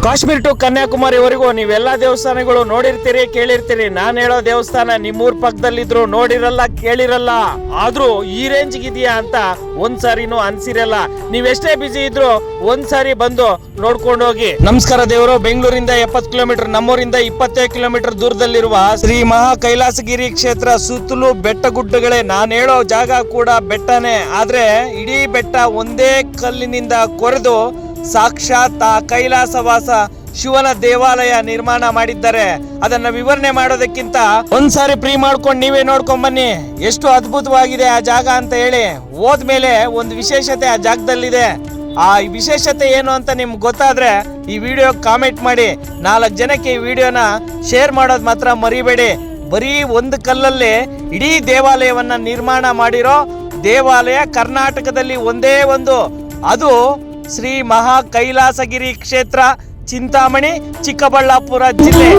Kashmir to ಕನ್ಯಾಕುಮಾರಿವರೆಗೂ ನೀವೆಲ್ಲಾ ದೇವಸ್ಥಾನಗಳು ನೋಡಿರ್ತೀರಿ, ಕೇಳಿರ್ತೀರಿ. ನಾನು ಹೇಳೋ ದೇವಸ್ಥಾನ ನಿಮ್ಮೂರ್ ಪಕ್ಕದಲ್ಲಿದ್ರು ನೋಡಿರಲ್ಲ, ಕೇಳಿರಲ್ಲ. ಆದ್ರೂ ಈ ರೇಂಜ್ ಇದೆಯಾ ಅಂತ ಒಂದ್ಸಾರಿನೂ ಅನ್ಸಿರಲ್ಲ. ನೀವೆಷ್ಟೇ ಬಿಸಿ ಇದ್ರು ಒಂದ್ಸಾರಿ ಬಂದು ನೋಡ್ಕೊಂಡು ಹೋಗಿ. ನಮಸ್ಕಾರ ದೇವರು. ಬೆಂಗಳೂರಿಂದ 70 ಕಿಲೋಮೀಟರ್, ನಮ್ಮೂರಿಂದ 25 ಕಿಲೋಮೀಟರ್ ದೂರದಲ್ಲಿರುವ ಶ್ರೀ ಮಹಾ ಕೈಲಾಸಗಿರಿ ಕ್ಷೇತ್ರ. ಸುತ್ತಲೂ ಬೆಟ್ಟ ಗುಡ್ಡಗಳೇ. ನಾನು ಹೇಳೋ ಜಾಗ ಕೂಡ ಬೆಟ್ಟನೇ, ಆದ್ರೆ ಇಡೀ ಬೆಟ್ಟ ಒಂದೇ ಕಲ್ಲಿನಿಂದ ಕೊರೆದು ಸಾಕ್ಷಾತ್ ಆ ಕೈಲಾಸವಾಸ ಶಿವನ ದೇವಾಲಯ ನಿರ್ಮಾಣ ಮಾಡಿದ್ದಾರೆ. ಅದನ್ನ ವಿವರಣೆ ಮಾಡೋದಕ್ಕಿಂತ ಒಂದ್ಸಾರಿ ಫ್ರೀ ಮಾಡ್ಕೊಂಡು ನೀವೇ ನೋಡ್ಕೊಂಡ್ ಬನ್ನಿ ಎಷ್ಟು ಅದ್ಭುತವಾಗಿದೆ ಆ ಜಾಗ ಅಂತ ಹೇಳಿ. ಹೋದ್ಮೇಲೆ ಒಂದು ವಿಶೇಷತೆ ಆ ಜಾಗದಲ್ಲಿದೆ. ಆ ವಿಶೇಷತೆ ಏನು ಅಂತ ನಿಮ್ಗೆ ಗೊತ್ತಾದ್ರೆ ಈ ವಿಡಿಯೋ ಕಾಮೆಂಟ್ ಮಾಡಿ. 4 ಜನಕ್ಕೆ ಈ ವಿಡಿಯೋನ ಶೇರ್ ಮಾಡೋದು ಮಾತ್ರ ಮರಿಬೇಡಿ. ಬರೀ ಒಂದು ಕಲ್ಲಲ್ಲಿ ಇಡೀ ದೇವಾಲಯವನ್ನ ನಿರ್ಮಾಣ ಮಾಡಿರೋ ದೇವಾಲಯ ಕರ್ನಾಟಕದಲ್ಲಿ ಒಂದೇ ಒಂದು, ಅದು ಶ್ರೀ ಮಹಾ ಕೈಲಾಸಗಿರಿ ಕ್ಷೇತ್ರ, ಚಿಂತಾಮಣಿ, ಚಿಕ್ಕಬಳ್ಳಾಪುರ ಜಿಲ್ಲೆ.